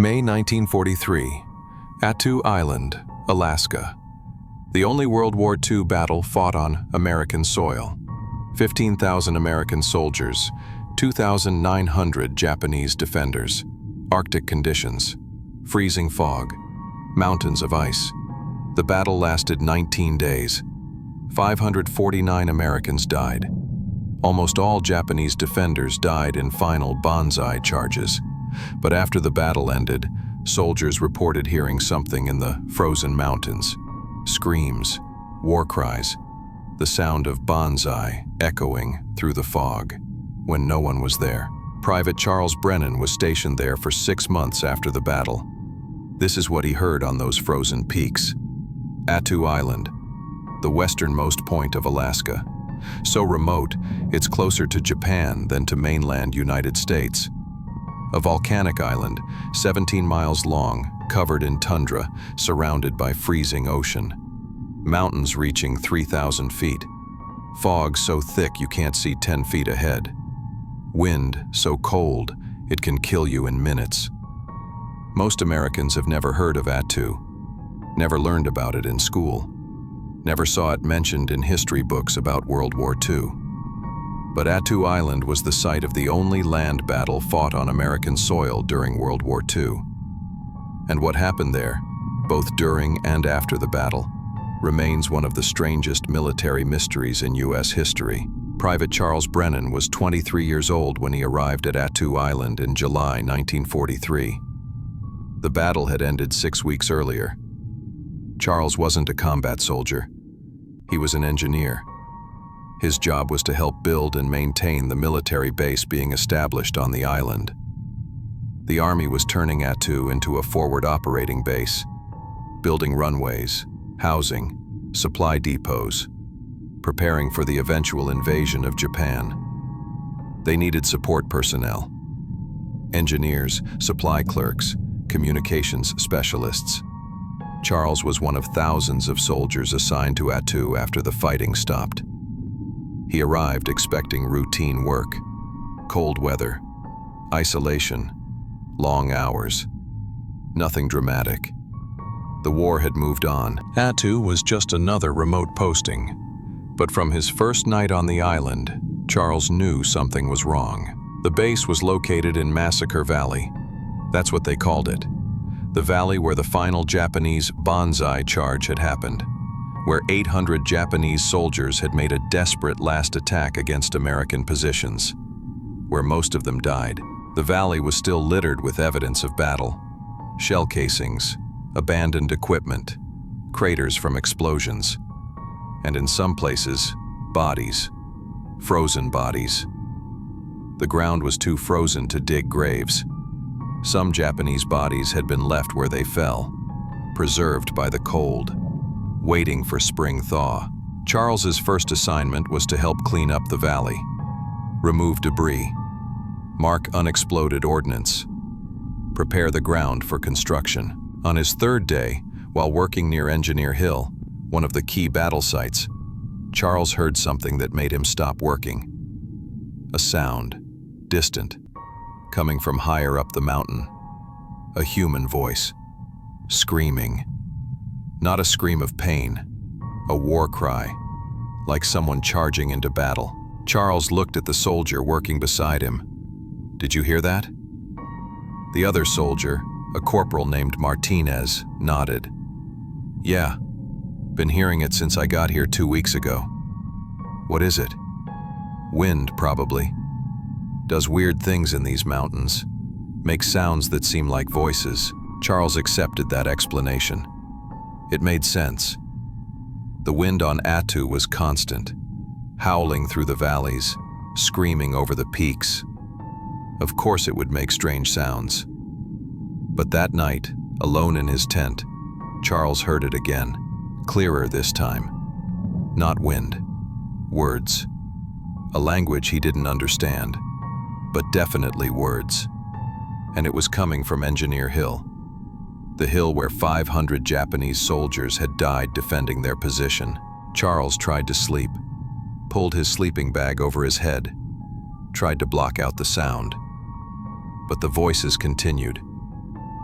May 1943, Attu Island, Alaska. The only World War II battle fought on American soil. 15,000 American soldiers, 2,900 Japanese defenders. Arctic conditions, freezing fog, mountains of ice. The battle lasted 19 days. 549 Americans died. Almost all Japanese defenders died in final banzai charges. But after the battle ended, soldiers reported hearing something in the frozen mountains. Screams, war cries, the sound of banzai echoing through the fog when no one was there. Private Charles Brennan was stationed there for 6 months after the battle. This is what he heard on those frozen peaks. Attu Island, the westernmost point of Alaska. So remote, it's closer to Japan than to mainland United States. A volcanic island, 17 miles long, covered in tundra, surrounded by freezing ocean. Mountains reaching 3,000 feet. Fog so thick you can't see 10 feet ahead. Wind so cold it can kill you in minutes. Most Americans have never heard of Attu, never learned about it in school, never saw it mentioned in history books about World War II. But Attu Island was the site of the only land battle fought on American soil during World War II. And what happened there, both during and after the battle, remains one of the strangest military mysteries in U.S. history. Private Charles Brennan was 23 years old when he arrived at Attu Island in July 1943. The battle had ended 6 weeks earlier. Charles wasn't a combat soldier. He was an engineer. His job was to help build and maintain the military base being established on the island. The Army was turning Attu into a forward operating base, building runways, housing, supply depots, preparing for the eventual invasion of Japan. They needed support personnel, engineers, supply clerks, communications specialists. Charles was one of thousands of soldiers assigned to Attu after the fighting stopped. He arrived expecting routine work, cold weather, isolation, long hours. Nothing dramatic. The war had moved on. Attu was just another remote posting. But from his first night on the island, Charles knew something was wrong. The base was located in Massacre Valley. That's what they called it. The valley where the final Japanese banzai charge had happened, where 800 Japanese soldiers had made a desperate last attack against American positions, where most of them died. The valley was still littered with evidence of battle: shell casings, abandoned equipment, craters from explosions, and in some places, bodies, frozen bodies. The ground was too frozen to dig graves. Some Japanese bodies had been left where they fell, preserved by the cold, waiting for spring thaw. Charles's first assignment was to help clean up the valley, remove debris, mark unexploded ordnance, prepare the ground for construction. On his third day, while working near Engineer Hill, one of the key battle sites, Charles heard something that made him stop working. A sound, distant, coming from higher up the mountain. A human voice, screaming. Not a scream of pain, a war cry, like someone charging into battle. Charles looked at the soldier working beside him. "Did you hear that?" The other soldier, a corporal named Martinez, nodded. "Yeah, been hearing it since I got here 2 weeks ago." "What is it?" "Wind, probably. Does weird things in these mountains. Makes sounds that seem like voices." Charles accepted that explanation. It made sense. The wind on Attu was constant, howling through the valleys, screaming over the peaks. Of course it would make strange sounds. But that night, alone in his tent, Charles heard it again, clearer this time. Not wind, words. A language he didn't understand, but definitely words. And it was coming from Engineer Hill, the hill where 500 Japanese soldiers had died defending their position. Charles tried to sleep, pulled his sleeping bag over his head, tried to block out the sound. But the voices continued,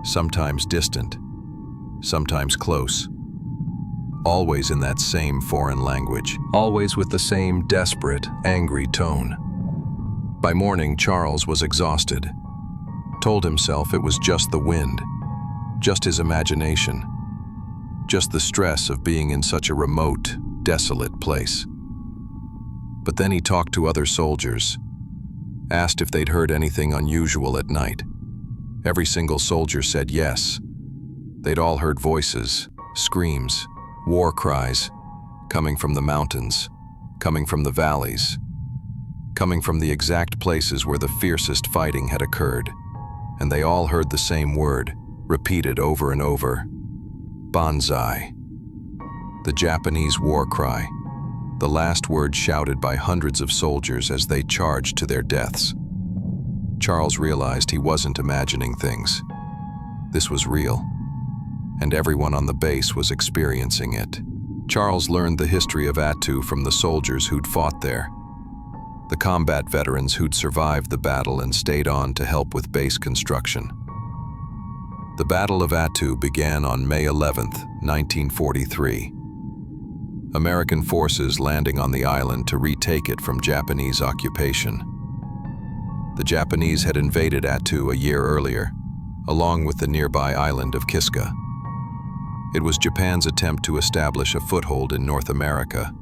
sometimes distant, sometimes close, always in that same foreign language, always with the same desperate, angry tone. By morning, Charles was exhausted, told himself it was just the wind, just his imagination, just the stress of being in such a remote, desolate place. But then he talked to other soldiers, asked if they'd heard anything unusual at night. Every single soldier said yes. They'd all heard voices, screams, war cries, coming from the mountains, coming from the valleys, coming from the exact places where the fiercest fighting had occurred. And they all heard the same word, repeated over and over: Banzai. The Japanese war cry, the last word shouted by hundreds of soldiers as they charged to their deaths. Charles realized he wasn't imagining things. This was real, and everyone on the base was experiencing it. Charles learned the history of Attu from the soldiers who'd fought there, the combat veterans who'd survived the battle and stayed on to help with base construction. The Battle of Attu began on May 11, 1943. American forces landing on the island to retake it from Japanese occupation. The Japanese had invaded Attu a year earlier, along with the nearby island of Kiska. It was Japan's attempt to establish a foothold in North America.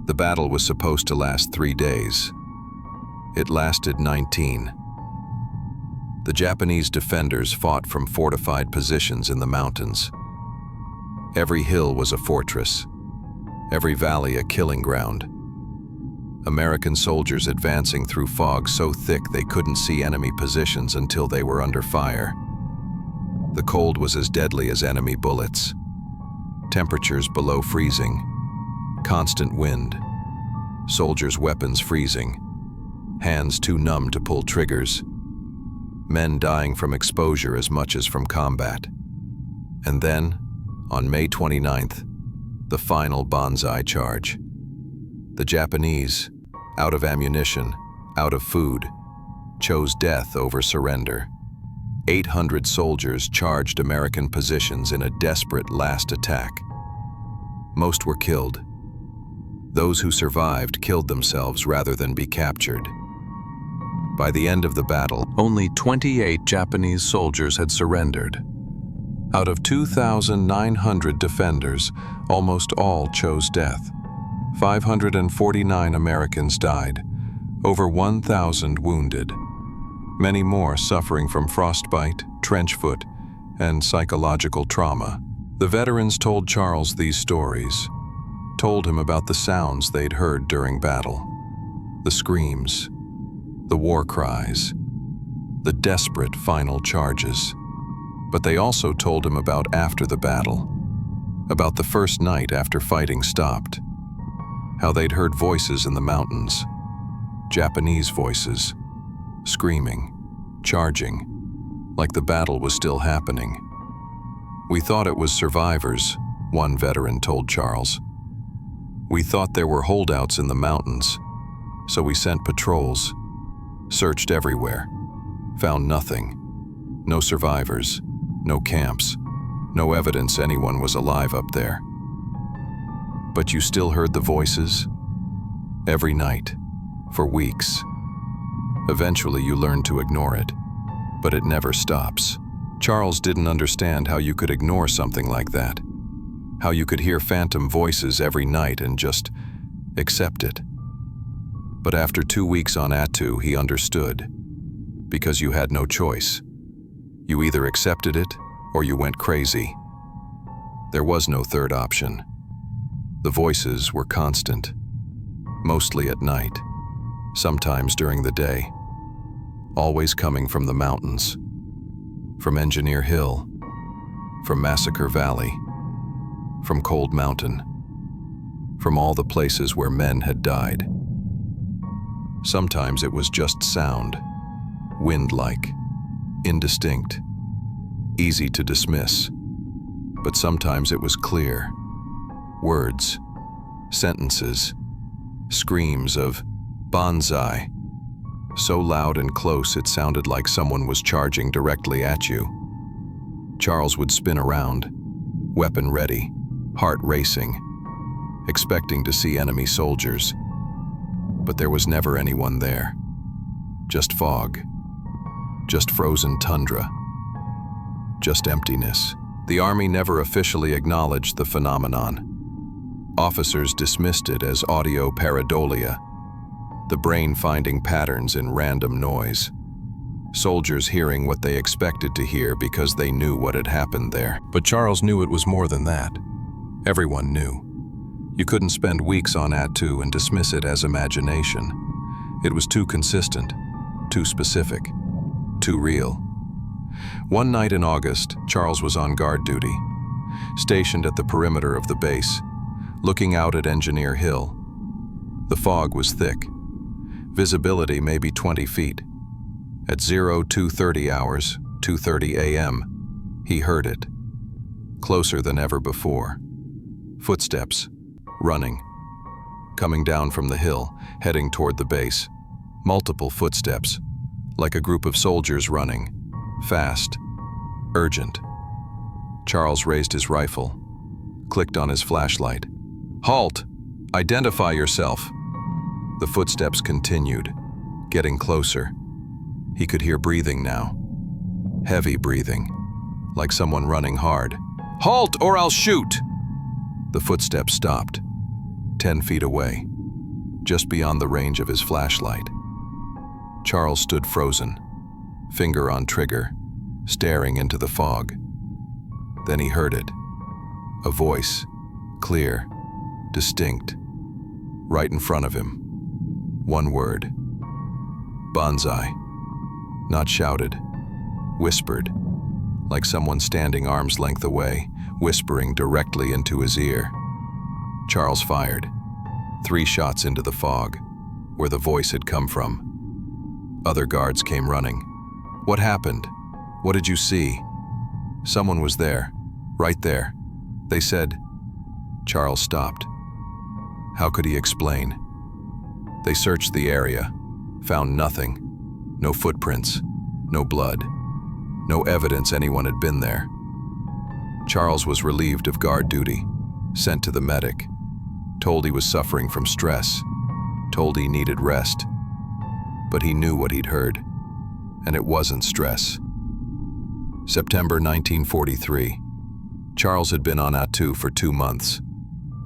The battle was supposed to last 3 days. It lasted 19. The Japanese defenders fought from fortified positions in the mountains. Every hill was a fortress, every valley a killing ground. American soldiers advancing through fog so thick they couldn't see enemy positions until they were under fire. The cold was as deadly as enemy bullets. Temperatures below freezing, constant wind, soldiers' weapons freezing, hands too numb to pull triggers, men dying from exposure as much as from combat. And then, on May 29th, the final Banzai charge. The Japanese, out of ammunition, out of food, chose death over surrender. 800 soldiers charged American positions in a desperate last attack. Most were killed. Those who survived killed themselves rather than be captured. By the end of the battle, only 28 Japanese soldiers had surrendered. Out of 2,900 defenders, almost all chose death. 549 Americans died, over 1,000 wounded. Many more suffering from frostbite, trench foot, and psychological trauma. The veterans told Charles these stories, told him about the sounds they'd heard during battle, the screams, the war cries, the desperate final charges. But they also told him about after the battle, about the first night after fighting stopped, how they'd heard voices in the mountains, Japanese voices, screaming, charging, like the battle was still happening. "We thought it was survivors," one veteran told Charles. "We thought there were holdouts in the mountains, so we sent patrols, searched everywhere, found nothing. No survivors, no camps, no evidence anyone was alive up there." "But you still heard the voices?" "Every night, for weeks. Eventually you learn to ignore it, but it never stops." Charles didn't understand how you could ignore something like that, how you could hear phantom voices every night and just accept it. But after 2 weeks on Attu, he understood, because you had no choice. You either accepted it or you went crazy. There was no third option. The voices were constant, mostly at night, sometimes during the day, always coming from the mountains, from Engineer Hill, from Massacre Valley, from Cold Mountain, from all the places where men had died. Sometimes it was just sound, wind-like, indistinct, easy to dismiss. But sometimes it was clear. Words, sentences, screams of "Banzai," so loud and close it sounded like someone was charging directly at you. Charles would spin around, weapon ready, heart racing, expecting to see enemy soldiers. But there was never anyone there. Just fog. Just frozen tundra. Just emptiness. The Army never officially acknowledged the phenomenon. Officers dismissed it as audio pareidolia, the brain finding patterns in random noise. Soldiers hearing what they expected to hear because they knew what had happened there. But Charles knew it was more than that. Everyone knew. You couldn't spend weeks on Attu and dismiss it as imagination. It was too consistent, too specific, too real. One night in August, Charles was on guard duty, stationed at the perimeter of the base, looking out at Engineer Hill. The fog was thick. Visibility maybe 20 feet. At 0230 hours, 2:30 a.m., he heard it. Closer than ever before. Footsteps, running. Coming down from the hill, heading toward the base. Multiple footsteps, like a group of soldiers running. Fast. Urgent. Charles raised his rifle, clicked on his flashlight. "Halt! Identify yourself!" The footsteps continued, getting closer. He could hear breathing now. Heavy breathing, like someone running hard. "Halt, or I'll shoot!" The footsteps stopped, 10 feet away, just beyond the range of his flashlight. Charles stood frozen, finger on trigger, staring into the fog. Then he heard it. A voice, clear, distinct, right in front of him. One word. Banzai. Not shouted, whispered, like someone standing arm's length away, whispering directly into his ear. Charles fired. 3 shots into the fog, where the voice had come from. Other guards came running. "What happened? What did you see?" "Someone was there, right there. They said..." Charles stopped. How could he explain? They searched the area, found nothing. No footprints, no blood, no evidence anyone had been there. Charles was relieved of guard duty, sent to the medic, told he was suffering from stress, told he needed rest. But he knew what he'd heard, and it wasn't stress. September 1943. Charles had been on Attu for 2 months.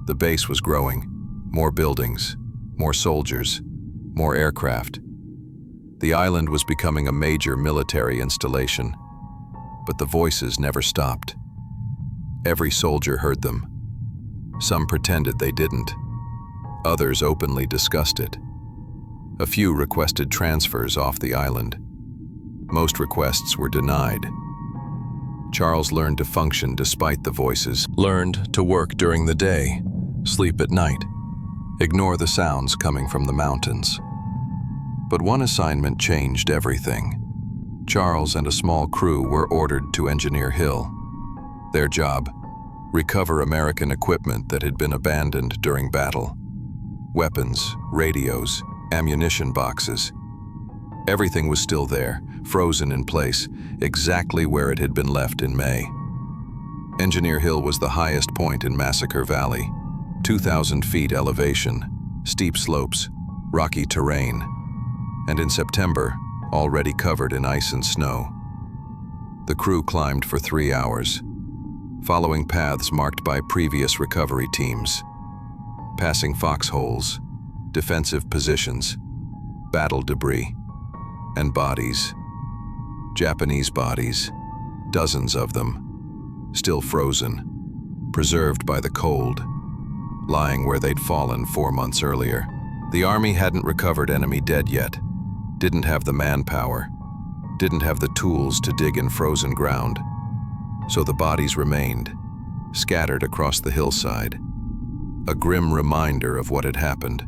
The base was growing, more buildings, more soldiers, more aircraft. The island was becoming a major military installation, but the voices never stopped. Every soldier heard them. Some pretended they didn't. Others openly discussed it. A few requested transfers off the island. Most requests were denied. Charles learned to function despite the voices, learned to work during the day, sleep at night, ignore the sounds coming from the mountains. But one assignment changed everything. Charles and a small crew were ordered to Engineer Hill. Their job, recover American equipment that had been abandoned during battle. Weapons, radios, ammunition boxes. Everything was still there, frozen in place, exactly where it had been left in May. Engineer Hill was the highest point in Massacre Valley, 2,000 feet elevation, steep slopes, rocky terrain, and in September, already covered in ice and snow. The crew climbed for 3 hours, following paths marked by previous recovery teams, passing foxholes, defensive positions, battle debris, and bodies. Japanese bodies, dozens of them, still frozen, preserved by the cold, lying where they'd fallen 4 months earlier. The Army hadn't recovered enemy dead yet, didn't have the manpower, didn't have the tools to dig in frozen ground. So the bodies remained, scattered across the hillside, a grim reminder of what had happened.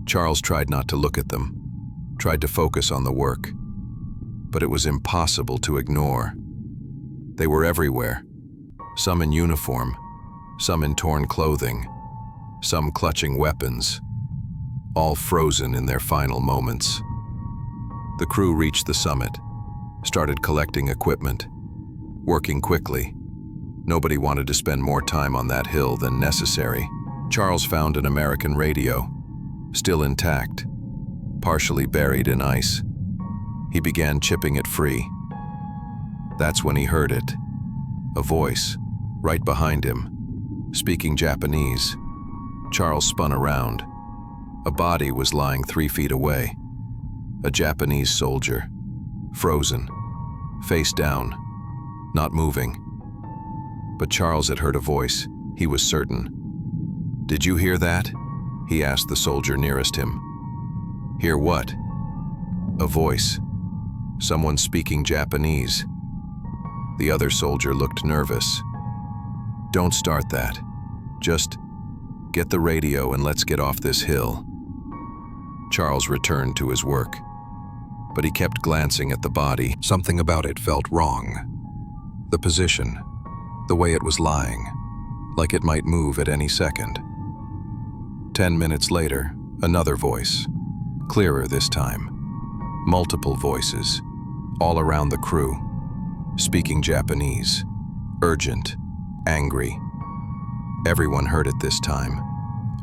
Charles tried not to look at them, tried to focus on the work, but it was impossible to ignore. They were everywhere, some in uniform, some in torn clothing, some clutching weapons, all frozen in their final moments. The crew reached the summit, started collecting equipment. working quickly. Nobody wanted to spend more time on that hill than necessary. Charles found an American radio, still intact, partially buried in ice. He began chipping it free. That's when he heard it. A voice, right behind him, speaking Japanese. Charles spun around. A body was lying 3 feet away. A Japanese soldier, frozen, face down, not moving. But Charles had heard a voice. He was certain. "Did you hear that?" he asked the soldier nearest him. "Hear what?" A voice. Someone speaking Japanese. The other soldier looked nervous. "Don't start that. Just get the radio and let's get off this hill." Charles returned to his work, but he kept glancing at the body. Something about it felt wrong. The position, the way it was lying, like it might move at any second. 10 minutes later, another voice, clearer this time. Multiple voices, all around the crew, speaking Japanese, urgent, angry. Everyone heard it this time,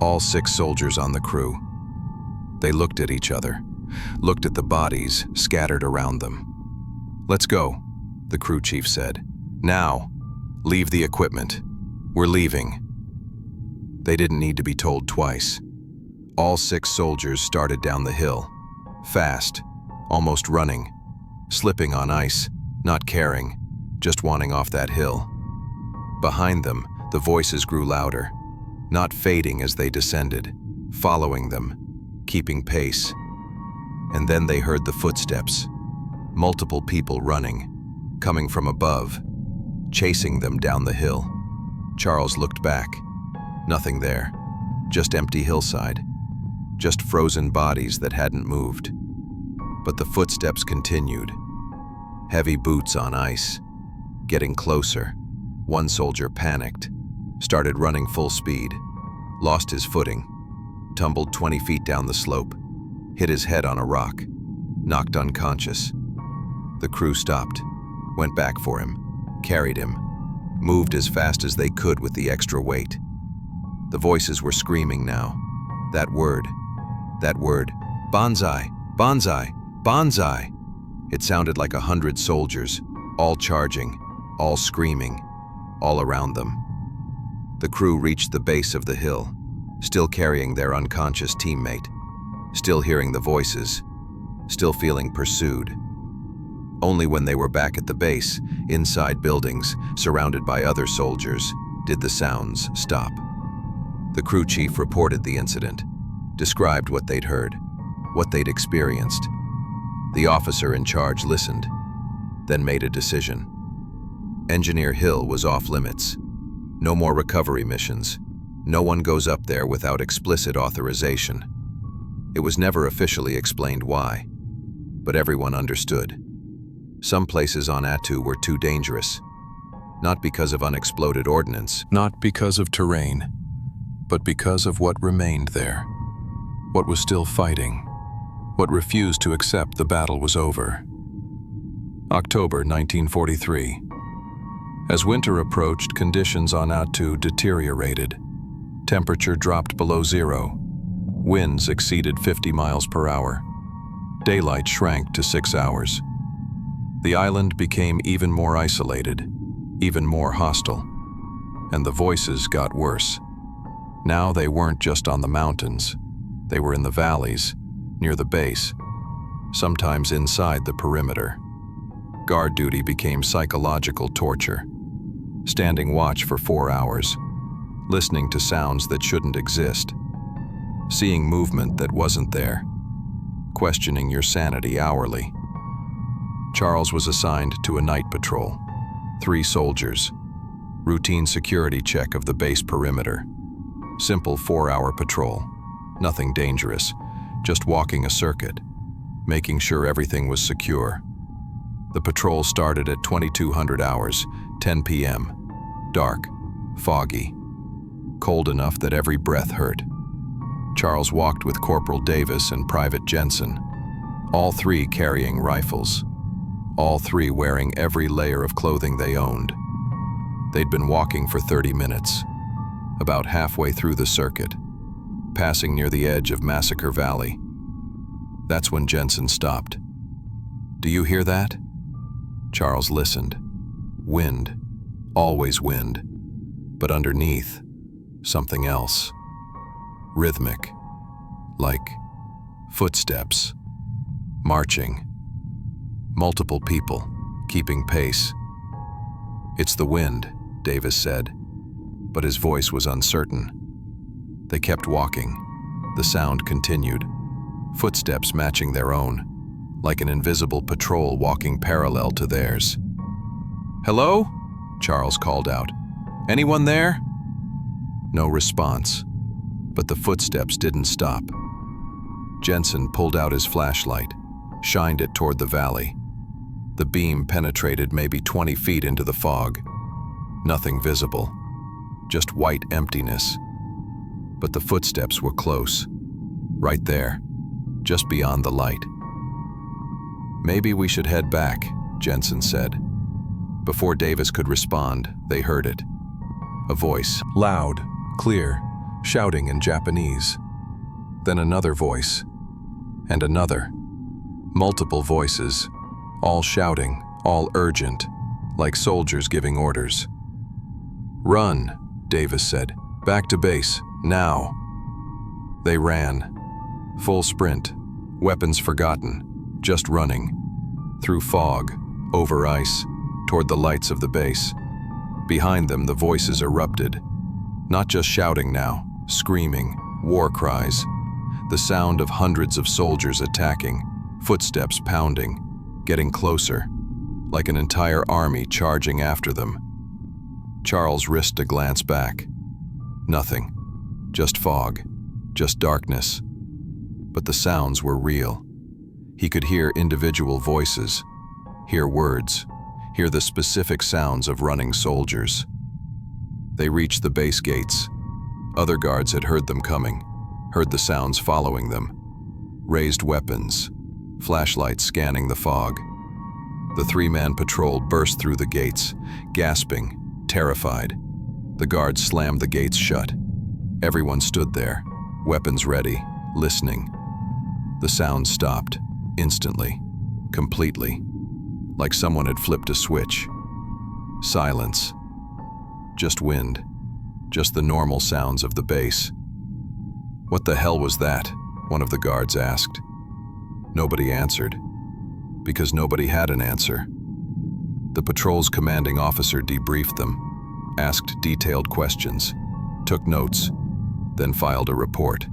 all 6 soldiers on the crew. They looked at each other, looked at the bodies scattered around them. "Let's go," the crew chief said. "Now, leave the equipment. We're leaving." They didn't need to be told twice. All 6 soldiers started down the hill, fast, almost running, slipping on ice, not caring, just wanting off that hill. Behind them, the voices grew louder, not fading as they descended, following them, keeping pace. And then they heard the footsteps, multiple people running, coming from above, chasing them down the hill. Charles looked back. Nothing there, just empty hillside, just frozen bodies that hadn't moved. But the footsteps continued. Heavy boots on ice, getting closer. One soldier panicked, started running full speed, lost his footing, tumbled 20 feet down the slope, hit his head on a rock, knocked unconscious. The crew stopped, went back for him, carried him, moved as fast as they could with the extra weight. The voices were screaming now. That word, "Banzai, Banzai, Banzai." It sounded like 100 soldiers, all charging, all screaming, all around them. The crew reached the base of the hill, still carrying their unconscious teammate, still hearing the voices, still feeling pursued. Only when they were back at the base, inside buildings, surrounded by other soldiers, did the sounds stop. The crew chief reported the incident, described what they'd heard, what they'd experienced. The officer in charge listened, then made a decision. Engineer Hill was off limits. No more recovery missions. No one goes up there without explicit authorization. It was never officially explained why, but everyone understood. Some places on Attu were too dangerous, not because of unexploded ordnance, not because of terrain, but because of what remained there, what was still fighting, what refused to accept the battle was over. October 1943. As winter approached, conditions on Attu deteriorated. Temperature dropped below zero. Winds exceeded 50 miles per hour. Daylight shrank to 6 hours. The island became even more isolated, even more hostile. And the voices got worse. Now they weren't just on the mountains. They were in the valleys, near the base, sometimes inside the perimeter. Guard duty became psychological torture. Standing watch for 4 hours, listening to sounds that shouldn't exist, seeing movement that wasn't there, questioning your sanity hourly. Charles was assigned to a night patrol. 3 soldiers. Routine security check of the base perimeter. Simple 4-hour patrol. Nothing dangerous, just walking a circuit, making sure everything was secure. The patrol started at 2200 hours, 10 p.m. Dark, foggy, cold enough that every breath hurt. Charles walked with Corporal Davis and Private Jensen, all 3 carrying rifles, all three wearing every layer of clothing they owned. They'd been walking for 30 minutes, about halfway through the circuit, passing near the edge of Massacre Valley. That's when Jensen stopped. "Do you hear that?" Charles listened. Wind, always wind, but underneath, something else. Rhythmic, like footsteps, marching. Multiple people, keeping pace. "It's the wind," Davis said, but his voice was uncertain. They kept walking. The sound continued, footsteps matching their own, like an invisible patrol walking parallel to theirs. "Hello?" Charles called out. "Anyone there?" No response, but the footsteps didn't stop. Jensen pulled out his flashlight, shined it toward the valley. The beam penetrated maybe 20 feet into the fog. Nothing visible, just white emptiness. But the footsteps were close, right there, just beyond the light. "Maybe we should head back," Jensen said. Before Davis could respond, they heard it. A voice, loud, clear, shouting in Japanese. Then another voice, and another. Multiple voices, all shouting, all urgent, like soldiers giving orders. "Run," Davis said. "Back to base, now." They ran. Full sprint, weapons forgotten, just running. Through fog, over ice, toward the lights of the base. Behind them, the voices erupted. Not just shouting now, screaming, war cries. The sound of hundreds of soldiers attacking, footsteps pounding, getting closer, like an entire army charging after them. Charles risked a glance back. Nothing. Just fog. Just darkness. But the sounds were real. He could hear individual voices, hear words, hear the specific sounds of running soldiers. They reached the base gates. Other guards had heard them coming, heard the sounds following them. Raised weapons, flashlights scanning the fog. The three-man patrol burst through the gates, gasping, terrified. The guards slammed the gates shut. Everyone stood there, weapons ready, listening. The sound stopped, instantly, completely, like someone had flipped a switch. Silence. Just wind. Just the normal sounds of the base. "What the hell was that?" one of the guards asked. Nobody answered, because nobody had an answer. The patrol's commanding officer debriefed them, asked detailed questions, took notes, then filed a report.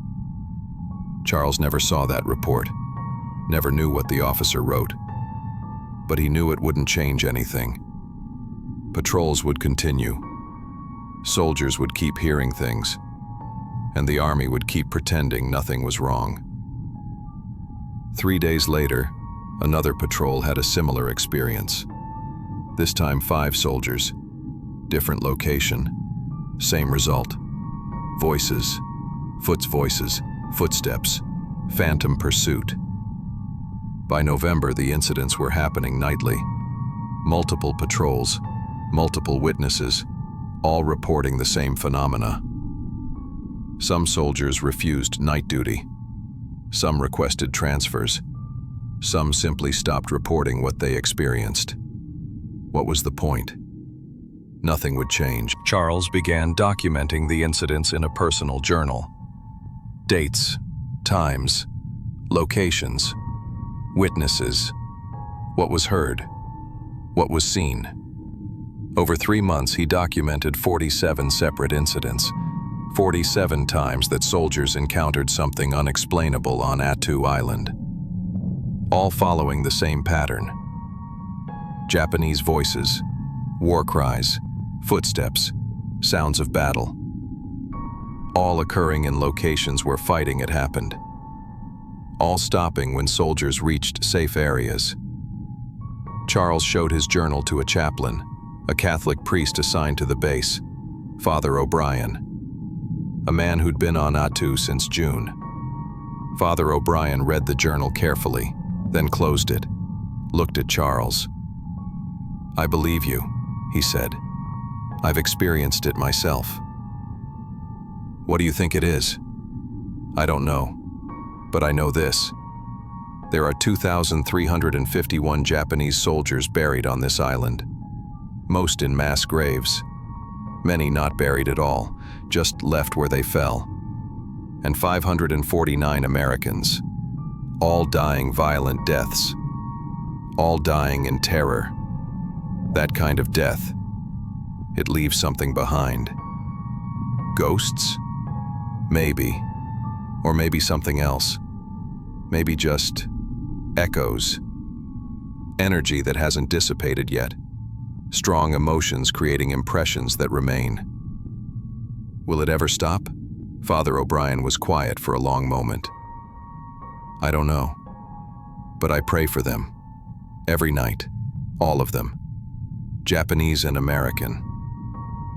Charles never saw that report, never knew what the officer wrote. But he knew it wouldn't change anything. Patrols would continue. Soldiers would keep hearing things, and the army would keep pretending nothing was wrong. 3 days later, another patrol had a similar experience. This time 5 soldiers, different location, same result. Voices, footsteps, phantom pursuit. By November, the incidents were happening nightly. Multiple patrols, multiple witnesses, all reporting the same phenomena. Some soldiers refused night duty. Some requested transfers. Some simply stopped reporting what they experienced. What was the point? Nothing would change. Charles began documenting the incidents in a personal journal. Dates, times, locations, witnesses, what was heard, what was seen. Over 3 months, he documented 47 separate incidents, 47 times that soldiers encountered something unexplainable on Attu Island, all following the same pattern. Japanese voices, war cries, footsteps, sounds of battle, all occurring in locations where fighting had happened, all stopping when soldiers reached safe areas. Charles showed his journal to a chaplain, a Catholic priest assigned to the base, Father O'Brien, a man who'd been on Attu since June. Father O'Brien read the journal carefully, then closed it, looked at Charles. "I believe you," he said. "I've experienced it myself." "What do you think it is?" "I don't know, but I know this. There are 2,351 Japanese soldiers buried on this island, most in mass graves, many not buried at all, just left where they fell, and 549 Americans, all dying violent deaths, all dying in terror. That kind of death, it leaves something behind. Ghosts? Maybe. Or maybe something else. Maybe just echoes. Energy that hasn't dissipated yet. Strong emotions creating impressions that remain. Will it ever stop?" Father O'Brien was quiet for a long moment. "I don't know, but I pray for them. Every night. All of them. Japanese and American.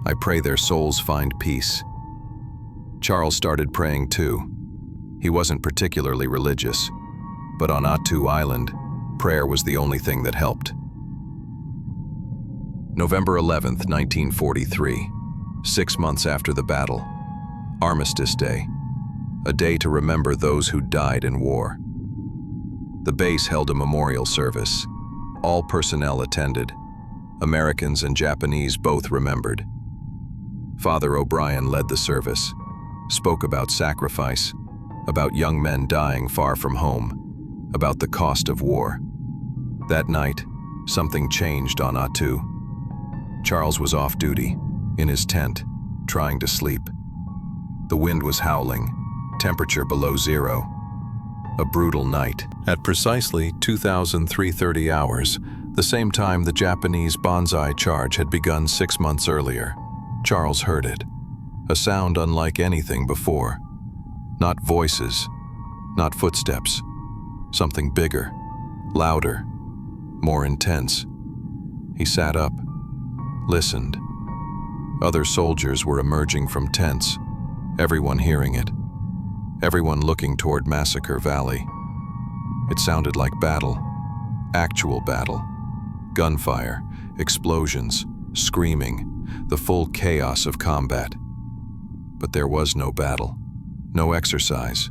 I pray their souls find peace." Charles started praying too. He wasn't particularly religious, but on Attu Island, prayer was the only thing that helped. November 11th, 1943, 6 months after the battle. Armistice Day, a day to remember those who died in war. The base held a memorial service. All personnel attended. Americans and Japanese both remembered. Father O'Brien led the service, spoke about sacrifice, about young men dying far from home, about the cost of war. That night, something changed on Attu. Charles was off duty, in his tent, trying to sleep. The wind was howling, temperature below zero. A brutal night. At precisely 2330 hours, the same time the Japanese banzai charge had begun 6 months earlier, Charles heard it. A sound unlike anything before. Not voices, not footsteps. Something bigger, louder, more intense. He sat up, listened. Other soldiers were emerging from tents, everyone hearing it. Everyone looking toward Massacre Valley. It sounded like battle, actual battle. Gunfire, explosions, screaming, the full chaos of combat. But there was no battle, no exercise,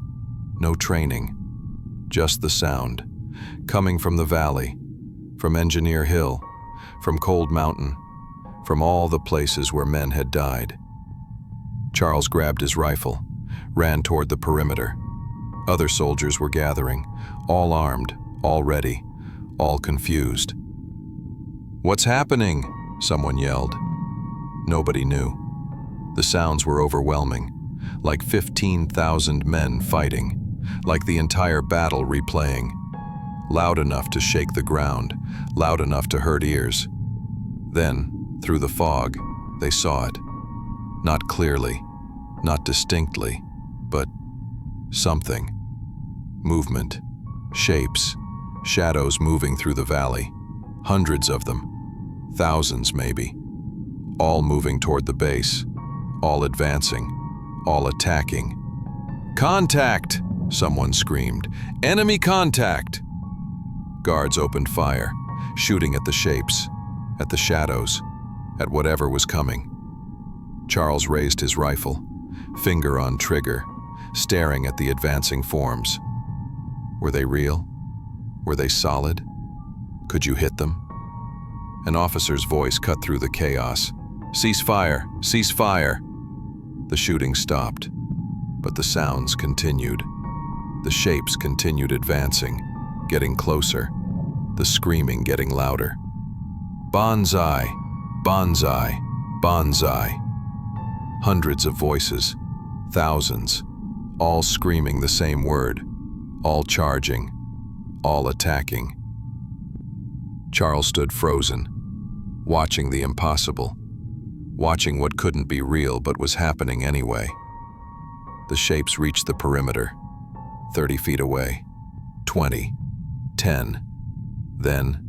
no training, just the sound, coming from the valley, from Engineer Hill, from Cold Mountain, from all the places where men had died. Charles grabbed his rifle, ran toward the perimeter. Other soldiers were gathering, all armed, all ready, all confused. "What's happening?" someone yelled. Nobody knew. The sounds were overwhelming, like 15,000 men fighting, like the entire battle replaying. Loud enough to shake the ground, loud enough to hurt ears. Then, through the fog, they saw it. Not clearly, not distinctly, but something. Movement, shapes, shadows moving through the valley. Hundreds of them, thousands maybe. All moving toward the base, all advancing, all attacking. "Contact!" someone screamed. "Enemy contact!" Guards opened fire, shooting at the shapes, at the shadows, at whatever was coming. Charles raised his rifle, finger on trigger, staring at the advancing forms. Were they real? Were they solid? Could you hit them? An officer's voice cut through the chaos. "Cease fire! Cease fire!" The shooting stopped, but the sounds continued. The shapes continued advancing, getting closer, the screaming getting louder. "Banzai! Banzai! Banzai!" Hundreds of voices, thousands, all screaming the same word, all charging, all attacking. Charles stood frozen, watching the impossible, watching what couldn't be real but was happening anyway. The shapes reached the perimeter, 30 feet away, 20, 10. Then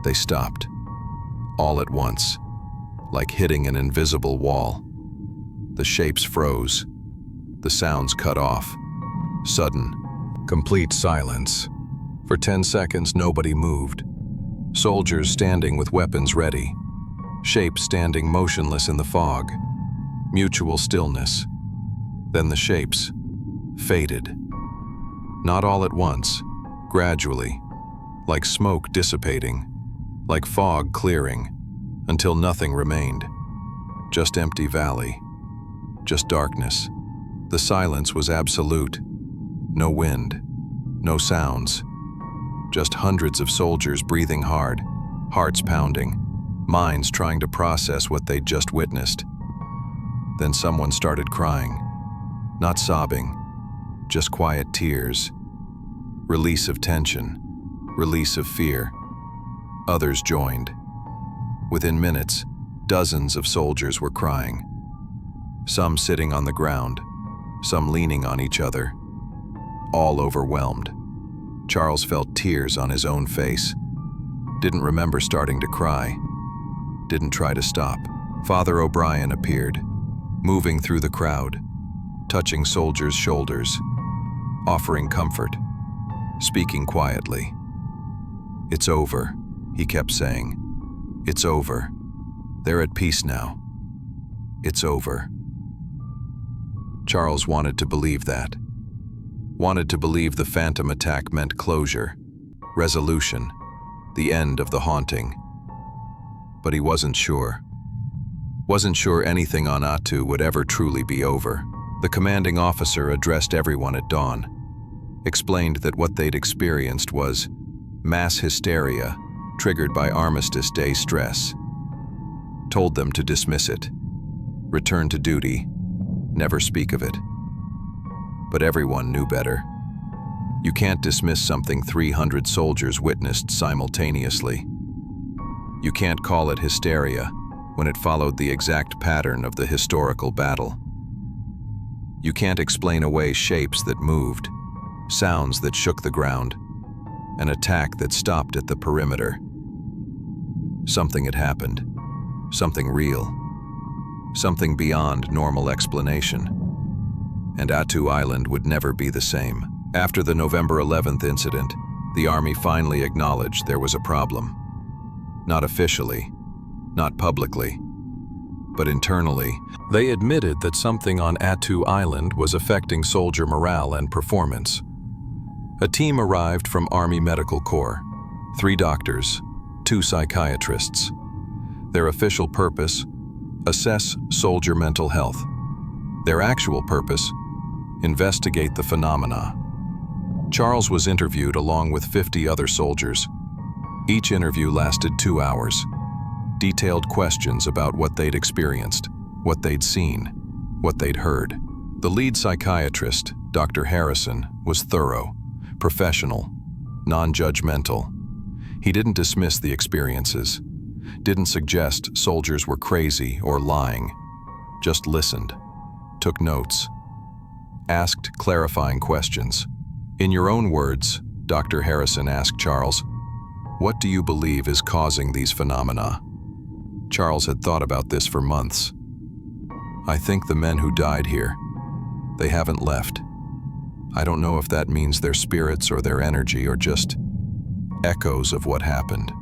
they stopped, all at once, like hitting an invisible wall. The shapes froze, the sounds cut off. Sudden, complete silence. For 10 seconds, nobody moved. Soldiers standing with weapons ready. Shapes standing motionless in the fog. Mutual stillness. Then the shapes faded. Not all at once, gradually, like smoke dissipating, like fog clearing, until nothing remained. Just empty valley, just darkness. The silence was absolute. No wind, no sounds. Just hundreds of soldiers breathing hard, hearts pounding, minds trying to process what they'd just witnessed. Then someone started crying. Not sobbing, just quiet tears. Release of tension, release of fear. Others joined. Within minutes, dozens of soldiers were crying. Some sitting on the ground, some leaning on each other. All overwhelmed. Charles felt tears on his own face. Didn't remember starting to cry. Didn't try to stop. Father O'Brien appeared, moving through the crowd, touching soldiers' shoulders, offering comfort, speaking quietly. "It's over," he kept saying. "It's over. They're at peace now. It's over." Charles wanted to believe that. Wanted to believe the phantom attack meant closure, resolution, the end of the haunting. But he wasn't sure. Wasn't sure anything on Attu would ever truly be over. The commanding officer addressed everyone at dawn, explained that what they'd experienced was mass hysteria triggered by Armistice Day stress. Told them to dismiss it, return to duty, never speak of it. But everyone knew better. You can't dismiss something 300 soldiers witnessed simultaneously. You can't call it hysteria when it followed the exact pattern of the historical battle. You can't explain away shapes that moved, sounds that shook the ground, an attack that stopped at the perimeter. Something had happened, something real, something beyond normal explanation. And Attu Island would never be the same. After the November 11th incident, the Army finally acknowledged there was a problem. Not officially, not publicly, but internally. They admitted that something on Attu Island was affecting soldier morale and performance. A team arrived from Army Medical Corps, 3 doctors, 2 psychiatrists. Their official purpose, assess soldier mental health. Their actual purpose, investigate the phenomena. Charles was interviewed along with 50 other soldiers. Each interview lasted 2 hours. Detailed questions about what they'd experienced, what they'd seen, what they'd heard. The lead psychiatrist, Dr. Morison, was thorough, professional, non-judgmental. He didn't dismiss the experiences, didn't suggest soldiers were crazy or lying, just listened, took notes, asked clarifying questions. In your own words, Dr. Morison asked Charles, "What do you believe is causing these phenomena?" Charles had thought about this for months. "I think the men who died here, they haven't left. I don't know if that means their spirits or their energy or just echoes of what happened.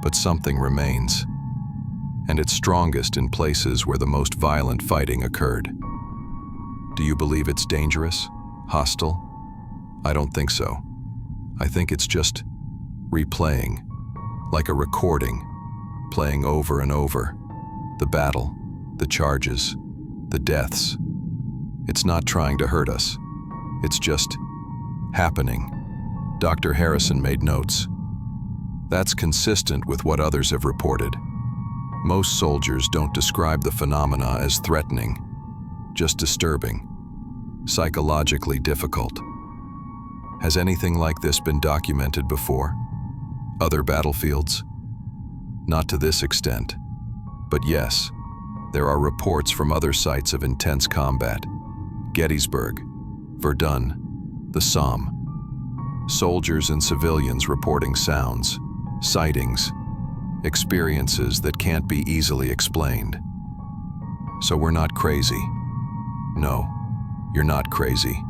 But something remains, and it's strongest in places where the most violent fighting occurred. Do you believe it's dangerous? Hostile? I don't think so. I think it's just replaying, like a recording, playing over and over. The battle, the charges, the deaths. It's not trying to hurt us. It's just happening." Dr. Morison made notes. That's consistent with what others have reported. Most soldiers don't describe the phenomena as threatening, just disturbing, psychologically difficult. Has anything like this been documented before? Other battlefields? Not to this extent. But yes, there are reports from other sites of intense combat. Gettysburg, Verdun, the Somme. Soldiers and civilians reporting sounds, sightings, experiences that can't be easily explained. So we're not crazy. No, you're not crazy.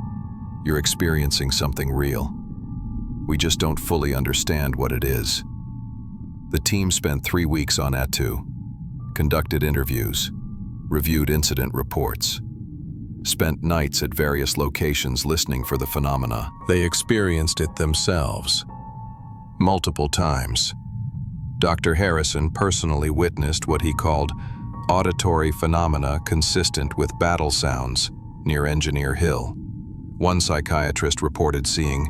You're experiencing something real. We just don't fully understand what it is. The team spent 3 weeks on Attu, conducted interviews, reviewed incident reports, spent nights at various locations listening for the phenomena. They experienced it themselves, multiple times. Dr. Morison personally witnessed what he called auditory phenomena consistent with battle sounds near Engineer Hill. One psychiatrist reported seeing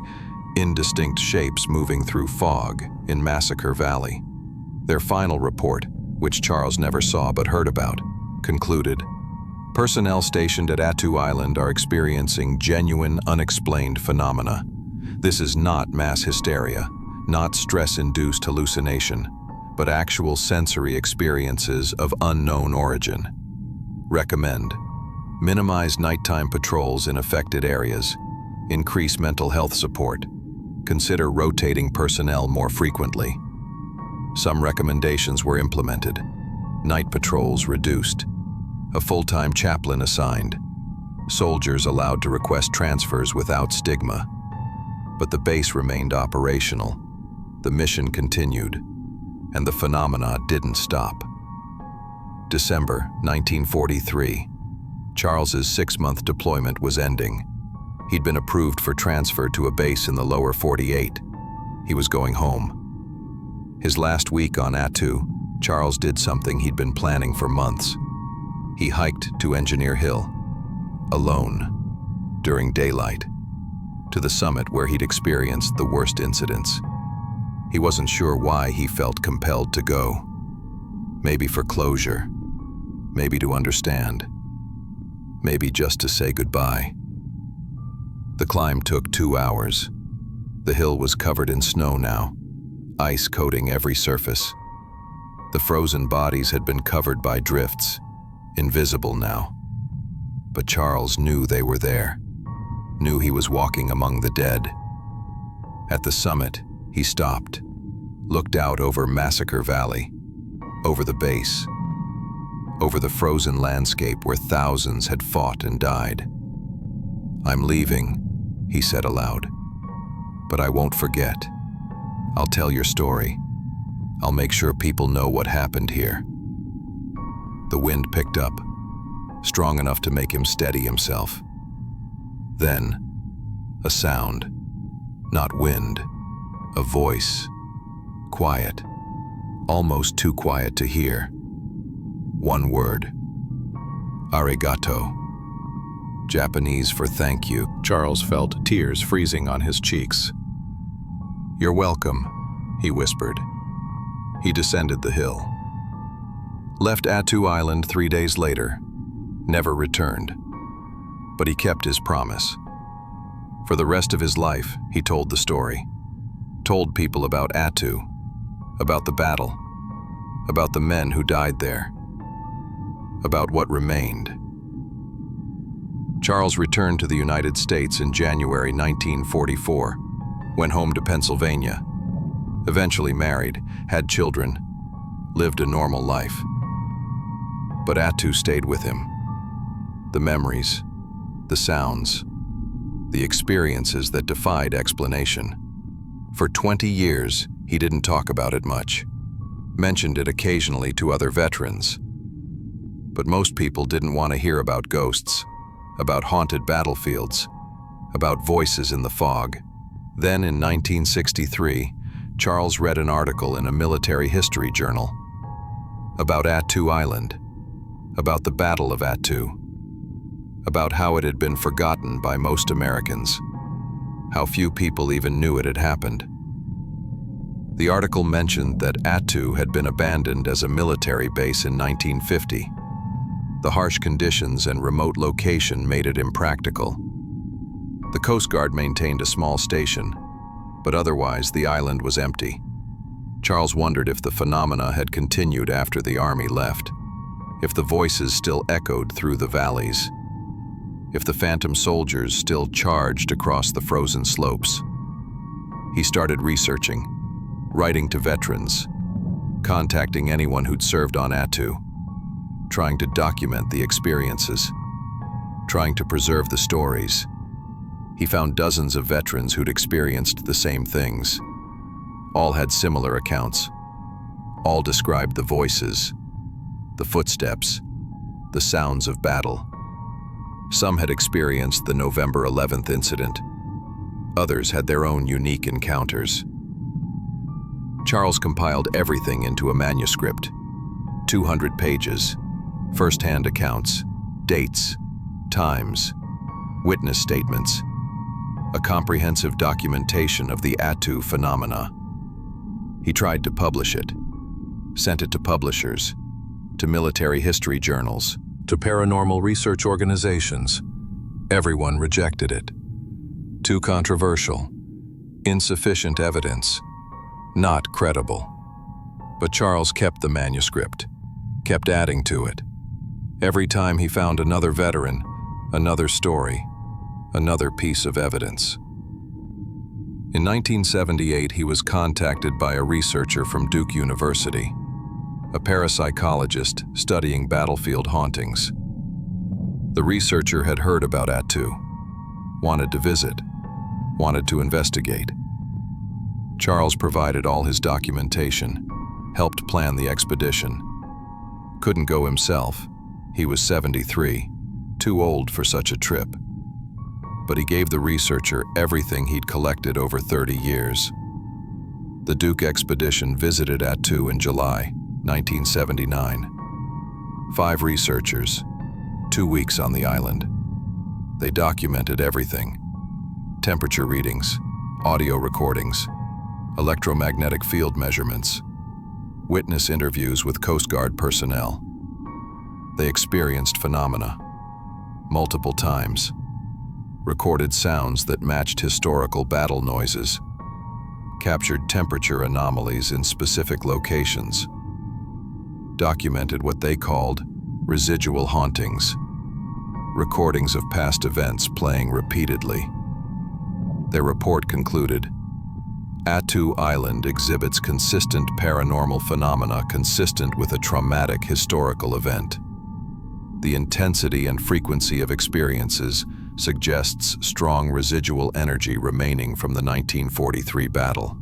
indistinct shapes moving through fog in Massacre Valley. Their final report, which Charles never saw but heard about, concluded, personnel stationed at Attu Island are experiencing genuine, unexplained phenomena. This is not mass hysteria, not stress-induced hallucination, but actual sensory experiences of unknown origin. Recommend: minimize nighttime patrols in affected areas, increase mental health support, consider rotating personnel more frequently. Some recommendations were implemented. Night patrols reduced, a full-time chaplain assigned, soldiers allowed to request transfers without stigma. But the base remained operational, the mission continued, and the phenomena didn't stop. December 1943. Charles's 6-month deployment was ending. He'd been approved for transfer to a base in the lower 48. He was going home. His last week on Attu, Charles did something he'd been planning for months. He hiked to Engineer Hill, alone, during daylight, to the summit where he'd experienced the worst incidents. He wasn't sure why he felt compelled to go. Maybe for closure, maybe to understand, maybe just to say goodbye. The climb took 2 hours. The hill was covered in snow now, ice coating every surface. The frozen bodies had been covered by drifts, invisible now. But Charles knew they were there, knew he was walking among the dead. At the summit, he stopped, looked out over Massacre Valley, over the base, over the frozen landscape where thousands had fought and died. "I'm leaving," he said aloud, "but I won't forget. I'll tell your story. I'll make sure people know what happened here." The wind picked up, strong enough to make him steady himself. Then, a sound, not wind, a voice, quiet, almost too quiet to hear. One word: arigato. Japanese for thank you. Charles felt tears freezing on his cheeks. "You're welcome," he whispered. He descended the hill. Left Attu Island 3 days later, never returned. But he kept his promise. For the rest of his life, he told the story. Told people about Attu, about the battle, about the men who died there, about what remained. Charles returned to the United States in January 1944, went home to Pennsylvania, eventually married, had children, lived a normal life. But Attu stayed with him. The memories, the sounds, the experiences that defied explanation. For 20 years, he didn't talk about it much, mentioned it occasionally to other veterans. But most people didn't want to hear about ghosts, about haunted battlefields, about voices in the fog. Then in 1963, Charles read an article in a military history journal about Attu Island, about the Battle of Attu, about how it had been forgotten by most Americans, how few people even knew it had happened. The article mentioned that Attu had been abandoned as a military base in 1950. The harsh conditions and remote location made it impractical. The Coast Guard maintained a small station, but otherwise the island was empty. Charles wondered if the phenomena had continued after the army left, if the voices still echoed through the valleys, if the phantom soldiers still charged across the frozen slopes. He started researching, writing to veterans, contacting anyone who'd served on Attu, trying to document the experiences, trying to preserve the stories. He found dozens of veterans who'd experienced the same things. All had similar accounts. All described the voices, the footsteps, the sounds of battle. Some had experienced the November 11th incident. Others had their own unique encounters. Charles compiled everything into a manuscript, 200 pages, first-hand accounts, dates, times, witness statements, a comprehensive documentation of the Attu phenomena. He tried to publish it, sent it to publishers, to military history journals, to paranormal research organizations. Everyone rejected it. Too controversial, insufficient evidence, not credible. But Charles kept the manuscript, kept adding to it. Every time he found another veteran, another story, another piece of evidence. In 1978, he was contacted by a researcher from Duke University, a parapsychologist studying battlefield hauntings. The researcher had heard about Attu, wanted to visit, wanted to investigate. Charles provided all his documentation, helped plan the expedition. Couldn't go himself. He was 73, too old for such a trip. But he gave the researcher everything he'd collected over 30 years. The Duke expedition visited Attu in July 1979. 5 researchers, 2 weeks on the island. They documented everything: temperature readings, audio recordings, electromagnetic field measurements, witness interviews with Coast Guard personnel. They experienced phenomena multiple times, recorded sounds that matched historical battle noises, captured temperature anomalies in specific locations, documented what they called residual hauntings, recordings of past events playing repeatedly. Their report concluded, Attu Island exhibits consistent paranormal phenomena consistent with a traumatic historical event. The intensity and frequency of experiences suggests strong residual energy remaining from the 1943 battle.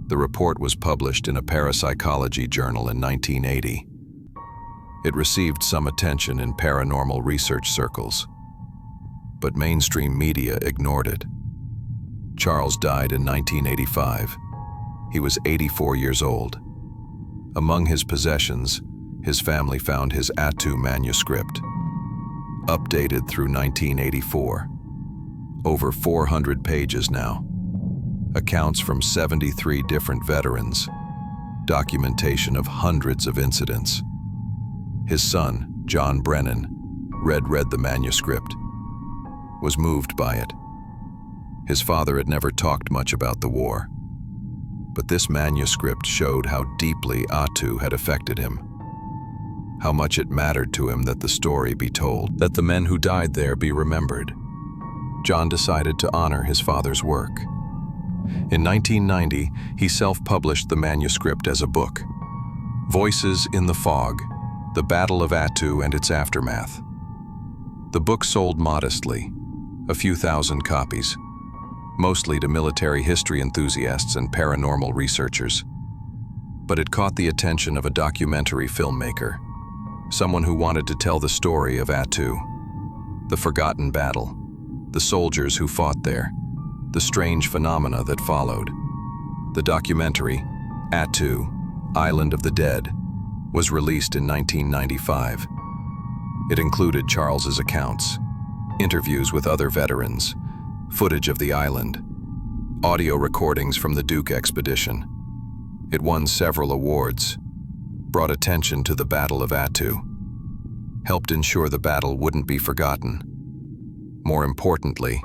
The report was published in a parapsychology journal in 1980. It received some attention in paranormal research circles, but mainstream media ignored it. Charles died in 1985. He was 84 years old. Among his possessions, his family found his Attu manuscript, updated through 1984. Over 400 pages now. Accounts from 73 different veterans. Documentation of hundreds of incidents. His son, John Brennan, read the manuscript, was moved by it. His father had never talked much about the war, but this manuscript showed how deeply Attu had affected him, how much it mattered to him that the story be told, that the men who died there be remembered. John decided to honor his father's work. In 1990, he self-published the manuscript as a book, Voices in the Fog, The Battle of Attu and Its Aftermath. The book sold modestly, a few thousand copies, mostly to military history enthusiasts and paranormal researchers. But it caught the attention of a documentary filmmaker, someone who wanted to tell the story of Attu, the forgotten battle, the soldiers who fought there, the strange phenomena that followed. The documentary, Attu, Island of the Dead, was released in 1995. It included Charles's accounts, interviews with other veterans, footage of the island, audio recordings from the Duke expedition. It won several awards, brought attention to the Battle of Attu, helped ensure the battle wouldn't be forgotten. More importantly,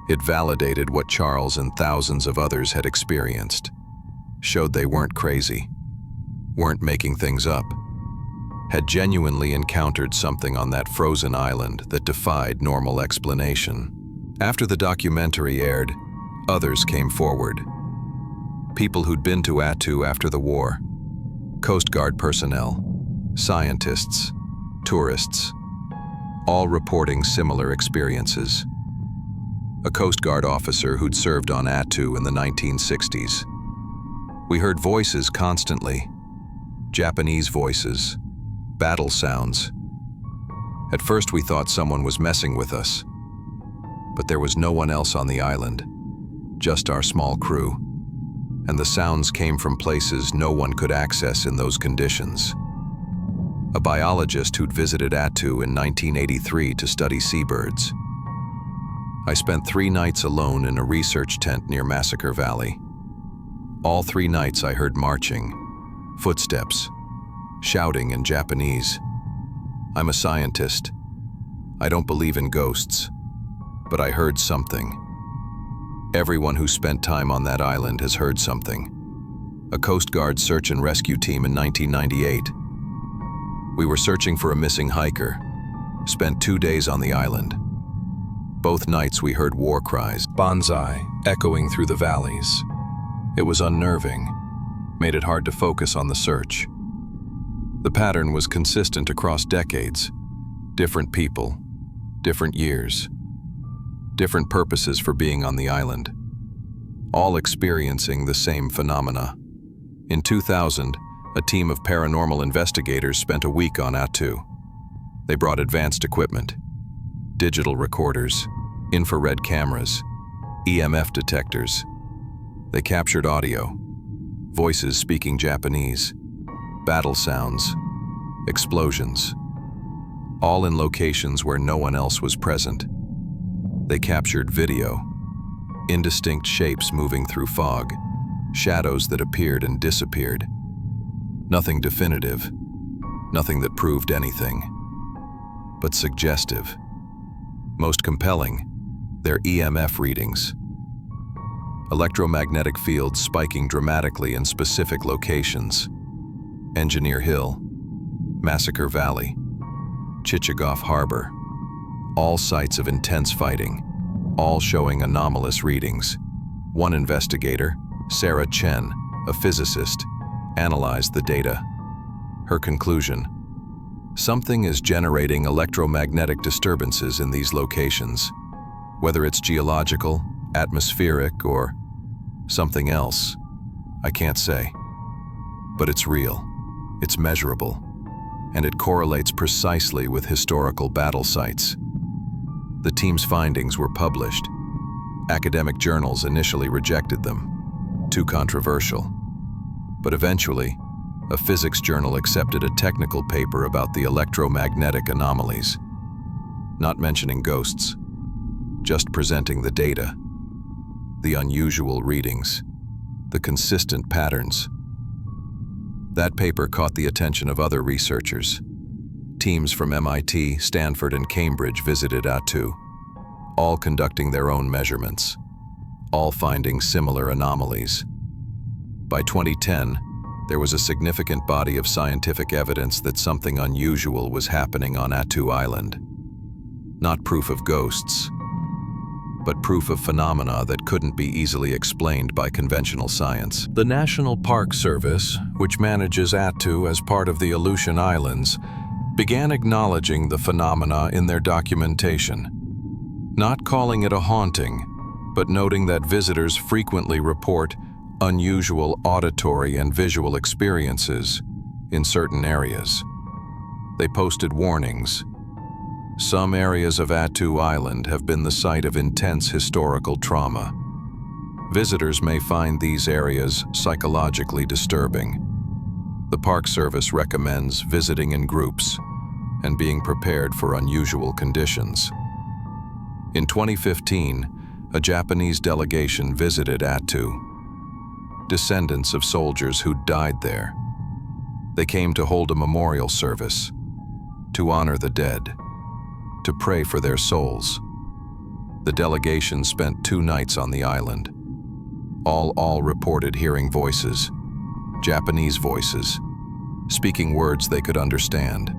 it validated what Charles and thousands of others had experienced, showed they weren't crazy, weren't making things up, had genuinely encountered something on that frozen island that defied normal explanation. After the documentary aired, others came forward. People who'd been to Attu after the war, Coast Guard personnel, scientists, tourists, all reporting similar experiences. A Coast Guard officer who'd served on Attu in the 1960s, We heard voices constantly. Japanese voices, battle sounds. At first we thought someone was messing with us, but there was no one else on the island, just our small crew, and the sounds came from places no one could access in those conditions. A biologist who'd visited Attu in 1983 to study seabirds. I spent 3 nights alone in a research tent near Massacre Valley. All 3 nights I heard marching, footsteps, shouting in Japanese. I'm a scientist. I don't believe in ghosts, but I heard something. Everyone who spent time on that island has heard something. A Coast Guard search and rescue team in 1998. We were searching for a missing hiker, spent 2 days on the island. Both nights we heard war cries, banzai, echoing through the valleys. It was unnerving, made it hard to focus on the search. The pattern was consistent across decades. Different people, different years, different purposes for being on the island, all experiencing the same phenomena. In 2000, a team of paranormal investigators spent a week on Attu. They brought advanced equipment, digital recorders, infrared cameras, EMF detectors. They captured audio, voices speaking Japanese, battle sounds, explosions, all in locations where no one else was present. They captured video, indistinct shapes moving through fog, shadows that appeared and disappeared. Nothing definitive, nothing that proved anything, but suggestive. Most compelling, their EMF readings. Electromagnetic fields spiking dramatically in specific locations. Engineer Hill, Massacre Valley, Chichagof Harbor, all sites of intense fighting, all showing anomalous readings. One investigator, Sarah Chen, a physicist, analyzed the data. Her conclusion: something is generating electromagnetic disturbances in these locations, whether it's geological, atmospheric, or something else. I can't say, but it's real. It's measurable, and it correlates precisely with historical battle sites. The team's findings were published. Academic journals initially rejected them, too controversial. But eventually, a physics journal accepted a technical paper about the electromagnetic anomalies, not mentioning ghosts, just presenting the data, the unusual readings, the consistent patterns. That paper caught the attention of other researchers. Teams from MIT, Stanford, and Cambridge visited Attu, all conducting their own measurements, all finding similar anomalies. By 2010, there was a significant body of scientific evidence that something unusual was happening on Attu Island. Not proof of ghosts, but proof of phenomena that couldn't be easily explained by conventional science. The National Park Service, which manages Attu as part of the Aleutian Islands, began acknowledging the phenomena in their documentation, not calling it a haunting, but noting that visitors frequently report unusual auditory and visual experiences in certain areas. They posted warnings. Some areas of Attu Island have been the site of intense historical trauma. Visitors may find these areas psychologically disturbing. The Park Service recommends visiting in groups and being prepared for unusual conditions. In 2015, a Japanese delegation visited Attu, descendants of soldiers who died there. They came to hold a memorial service, to honor the dead, to pray for their souls. The delegation spent 2 nights on the island. All reported hearing voices, Japanese voices, speaking words they could understand.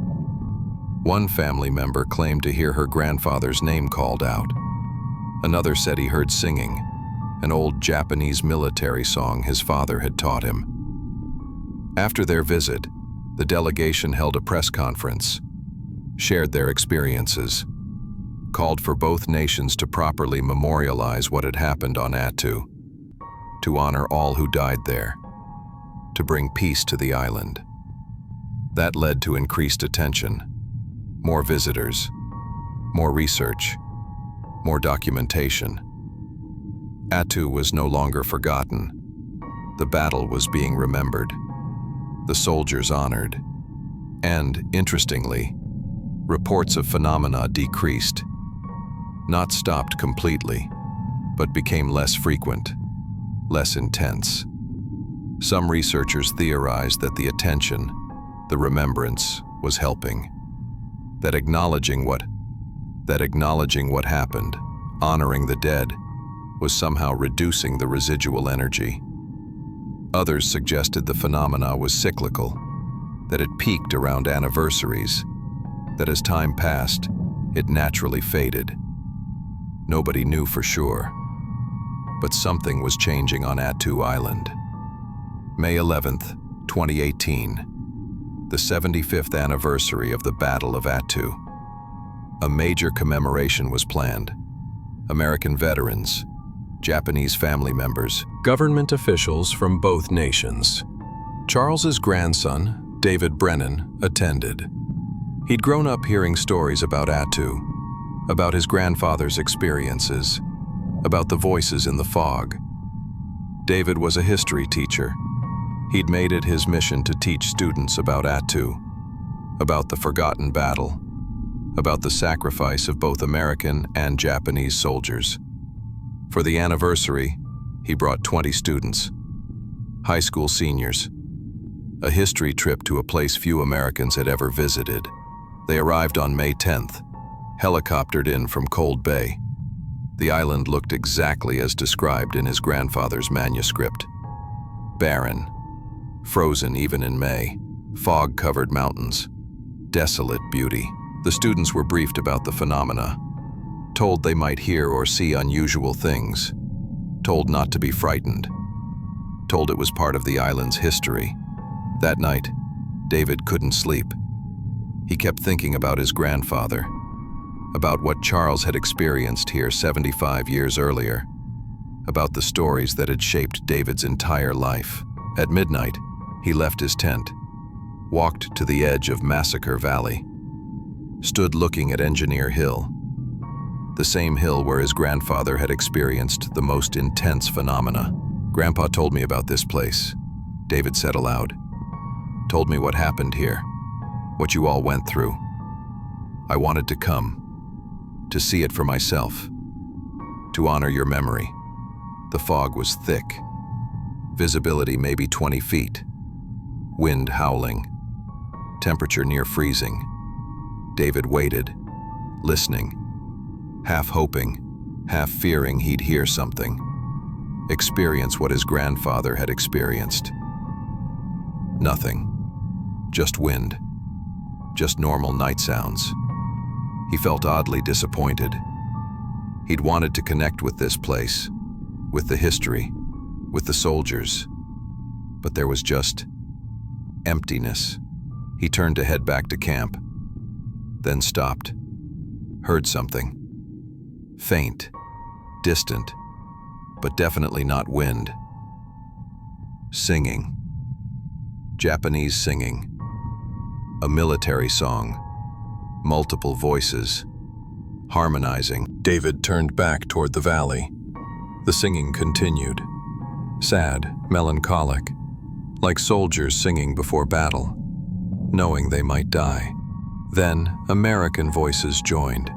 One family member claimed to hear her grandfather's name called out. Another said he heard singing, an old Japanese military song his father had taught him. After their visit, the delegation held a press conference, shared their experiences, called for both nations to properly memorialize what had happened on Attu, to honor all who died there. to bring peace to the island. That led to increased attention, more visitors, more research, more documentation. Attu was no longer forgotten. The battle was being remembered, the soldiers honored, and, interestingly, reports of phenomena decreased, not stopped completely, but became less frequent, less intense. Some researchers theorized that the attention, the remembrance, was helping, that acknowledging what happened, honoring the dead, was somehow reducing the residual energy. Others suggested the phenomena was cyclical, that it peaked around anniversaries, that as time passed, it naturally faded. Nobody knew for sure, but something was changing on Attu Island. May 11th, 2018, the 75th anniversary of the Battle of Attu. A major commemoration was planned. American veterans, Japanese family members, government officials from both nations. Charles's grandson, David Brennan, attended. He'd grown up hearing stories about Attu, about his grandfather's experiences, about the voices in the fog. David was a history teacher. He'd made it his mission to teach students about Attu, about the forgotten battle, about the sacrifice of both American and Japanese soldiers. For the anniversary, he brought 20 students, high school seniors, a history trip to a place few Americans had ever visited. They arrived on May 10th, helicoptered in from Cold Bay. The island looked exactly as described in his grandfather's manuscript. Barren, frozen even in May, fog-covered mountains, desolate beauty. The students were briefed about the phenomena, told they might hear or see unusual things, told not to be frightened, told it was part of the island's history. That night, David couldn't sleep. He kept thinking about his grandfather, about what Charles had experienced here 75 years earlier, about the stories that had shaped David's entire life. At midnight, he left his tent, walked to the edge of Massacre Valley, stood looking at Engineer Hill, the same hill where his grandfather had experienced the most intense phenomena. "Grandpa told me about this place," David said aloud. "Told me what happened here, what you all went through. I wanted to come, to see it for myself, to honor your memory." The fog was thick, visibility maybe 20 feet, wind howling, temperature near freezing. David waited, listening, half hoping, half fearing he'd hear something, experience what his grandfather had experienced. Nothing. Just wind. Just normal night sounds. He felt oddly disappointed. He'd wanted to connect with this place, with the history, with the soldiers, but there was just emptiness. He turned to head back to camp, then stopped, heard something. Faint, distant, but definitely not wind. Singing. Japanese singing. A military song. Multiple voices. Harmonizing. David turned back toward the valley. The singing continued. Sad, melancholic, like soldiers singing before battle, knowing they might die. Then, American voices joined.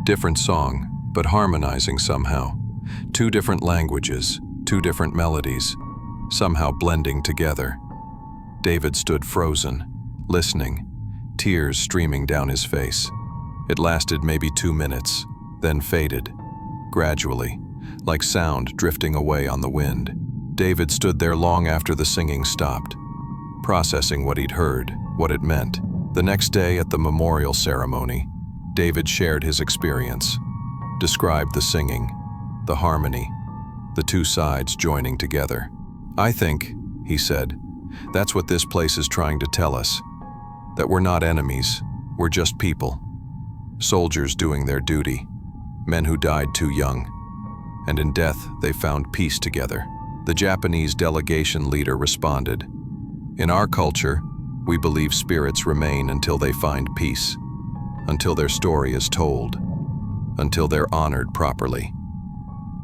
Different song, but harmonizing somehow. Two different languages, two different melodies, somehow blending together. David stood frozen, listening, tears streaming down his face. It lasted maybe 2 minutes, then faded, gradually, like sound drifting away on the wind. David stood there long after the singing stopped, processing what he'd heard, what it meant. The next day at the memorial ceremony, David shared his experience, described the singing, the harmony, the two sides joining together. "I think," he said, "that's what this place is trying to tell us, that we're not enemies, we're just people. Soldiers doing their duty, men who died too young, and in death they found peace together." The Japanese delegation leader responded, In our culture, we believe spirits remain until they find peace, until their story is told, until they're honored properly.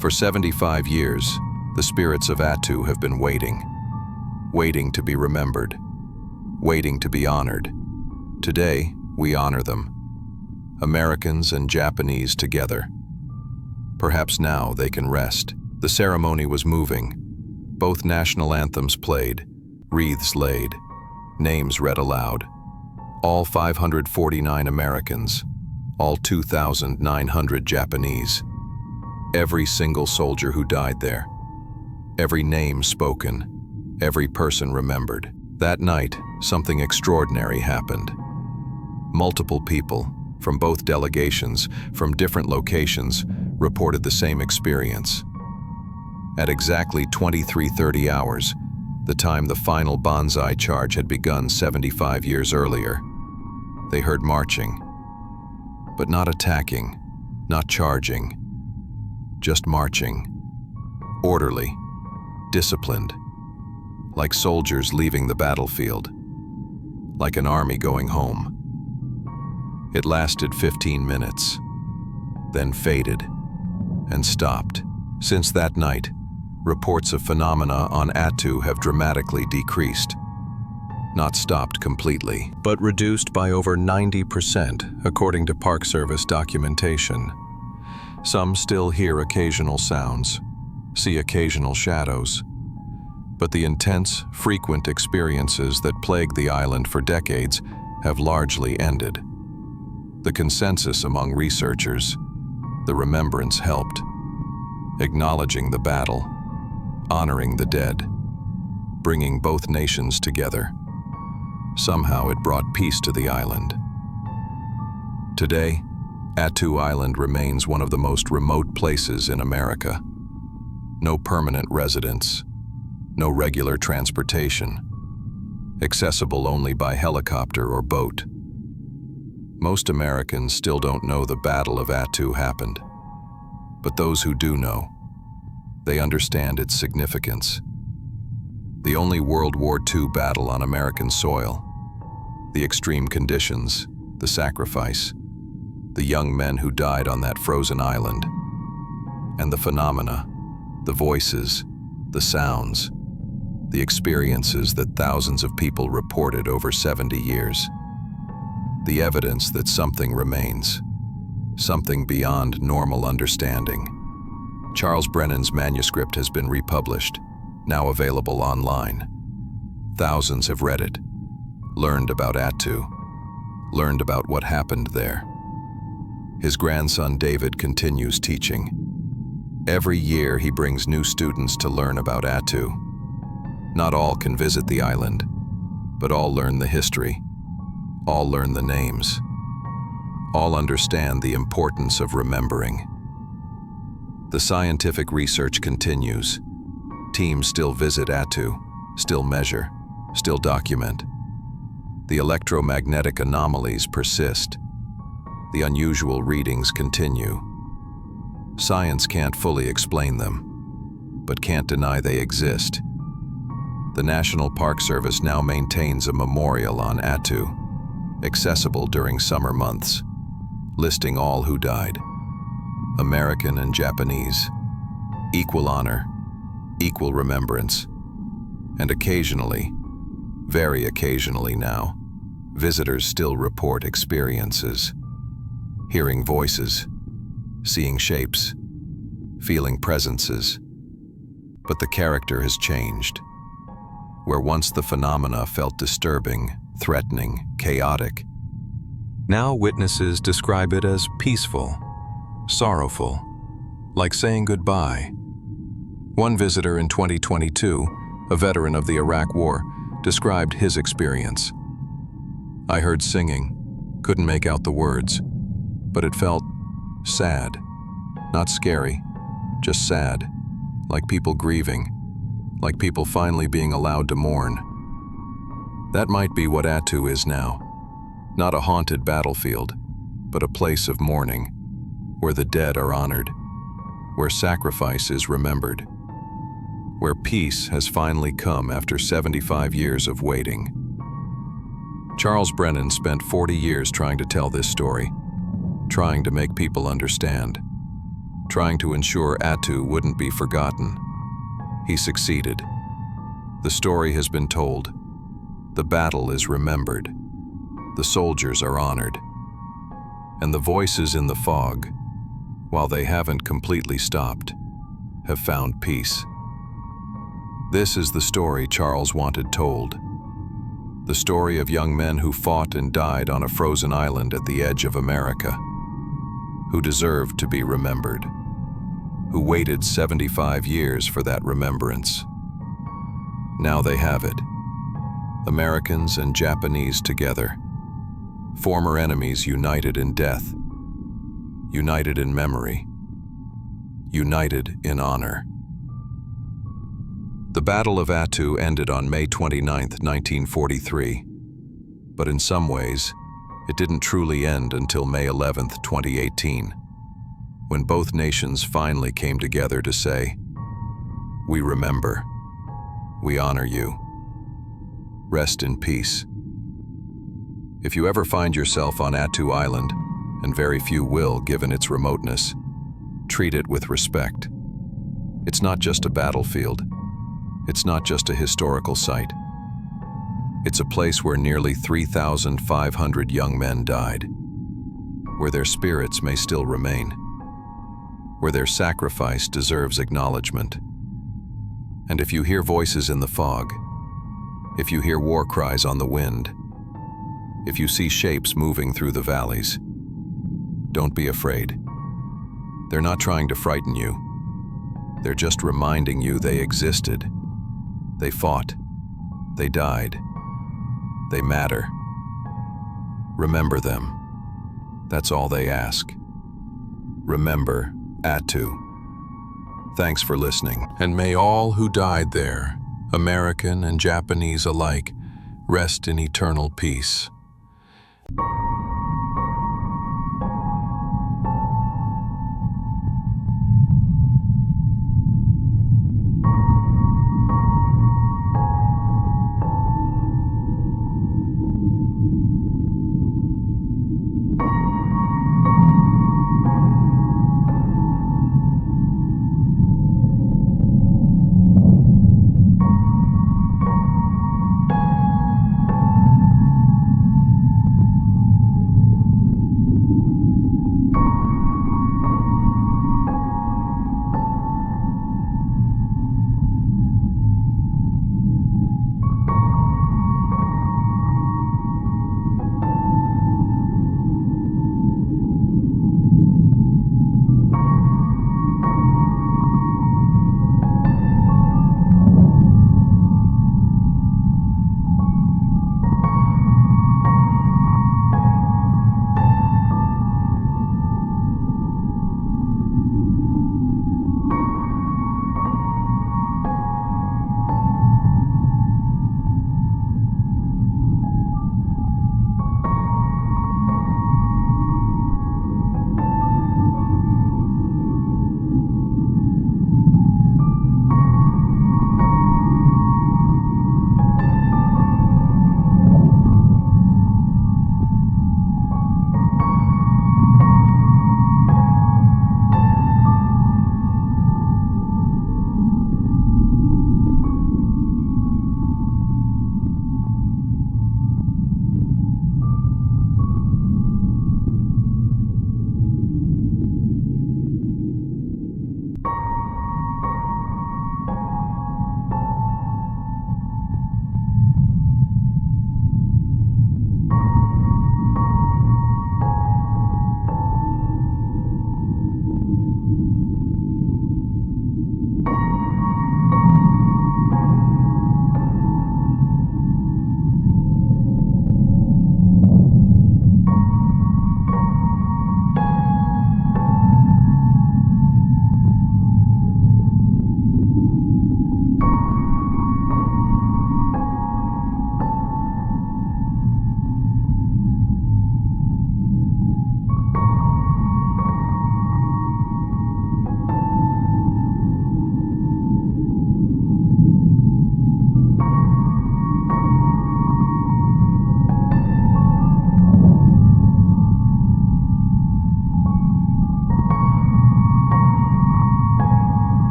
For 75 years, the spirits of Attu have been waiting to be remembered, waiting to be honored. Today, we honor them, Americans and Japanese together. Perhaps now they can rest. The ceremony was moving. Both national anthems played, wreaths laid, names read aloud. All 549 Americans, all 2,900 Japanese. Every single soldier who died there. Every name spoken, every person remembered. That night, something extraordinary happened. Multiple people, from both delegations, from different locations, reported the same experience. At exactly 23:30 hours, the time the final banzai charge had begun 75 years earlier, they heard marching, but not attacking, not charging, just marching. Orderly, disciplined, like soldiers leaving the battlefield, like an army going home. It lasted 15 minutes, then faded and stopped. Since that night, reports of phenomena on Attu have dramatically decreased. Not stopped completely, but reduced by over 90%, according to Park Service documentation. Some still hear occasional sounds, see occasional shadows, but the intense, frequent experiences that plagued the island for decades have largely ended. The consensus among researchers, the remembrance helped, acknowledging the battle, honoring the dead, bringing both nations together. Somehow it brought peace to the island. Today, Attu Island remains one of the most remote places in America. No permanent residents, no regular transportation, accessible only by helicopter or boat. Most Americans still don't know the Battle of Attu happened, but those who do know, they understand its significance. The only World War II battle on American soil, the extreme conditions, the sacrifice, the young men who died on that frozen island, and the phenomena, the voices, the sounds, the experiences that thousands of people reported over 70 years. The evidence that something remains, something beyond normal understanding. Charles Brennan's manuscript has been republished, now available online. Thousands have read it, learned about Attu, learned about what happened there. His grandson David continues teaching. Every year he brings new students to learn about Attu. Not all can visit the island, but all learn the history, all learn the names, all understand the importance of remembering. The scientific research continues. Teams still visit Attu, still measure, still document. The electromagnetic anomalies persist. The unusual readings continue. Science can't fully explain them, but can't deny they exist. The National Park Service now maintains a memorial on Attu, accessible during summer months, listing all who died. American and Japanese, equal honor, equal remembrance, and occasionally, very occasionally now, visitors still report experiences, hearing voices, seeing shapes, feeling presences. But the character has changed. Where once the phenomena felt disturbing, threatening, chaotic, now witnesses describe it as peaceful, sorrowful, like saying goodbye. One visitor in 2022, a veteran of the Iraq War, described his experience. I heard singing, couldn't make out the words, but it felt sad, not scary, just sad, like people grieving, like people finally being allowed to mourn. That might be what Attu is now. Not a haunted battlefield, but a place of mourning, where the dead are honored, where sacrifice is remembered, where peace has finally come after 75 years of waiting. Charles Brennan spent 40 years trying to tell this story, trying to make people understand, trying to ensure Attu wouldn't be forgotten. He succeeded. The story has been told. The battle is remembered. The soldiers are honored. And the voices in the fog, while they haven't completely stopped, have found peace. This is the story Charles wanted told. The story of young men who fought and died on a frozen island at the edge of America, who deserved to be remembered, who waited 75 years for that remembrance. Now they have it. Americans and Japanese together. Former enemies united in death, united in memory, united in honor. The Battle of Attu ended on May 29, 1943, but in some ways, it didn't truly end until May 11, 2018, when both nations finally came together to say, "We remember, we honor you. Rest in peace." If you ever find yourself on Attu Island, and very few will given its remoteness, treat it with respect. It's not just a battlefield. It's not just a historical site. It's a place where nearly 3,500 young men died, where their spirits may still remain, where their sacrifice deserves acknowledgement. And if you hear voices in the fog, if you hear war cries on the wind, if you see shapes moving through the valleys, don't be afraid. They're not trying to frighten you. They're just reminding you they existed. They fought. They died. They matter. Remember them. That's all they ask. Remember Attu. Thanks for listening. And may all who died there, American and Japanese alike, rest in eternal peace.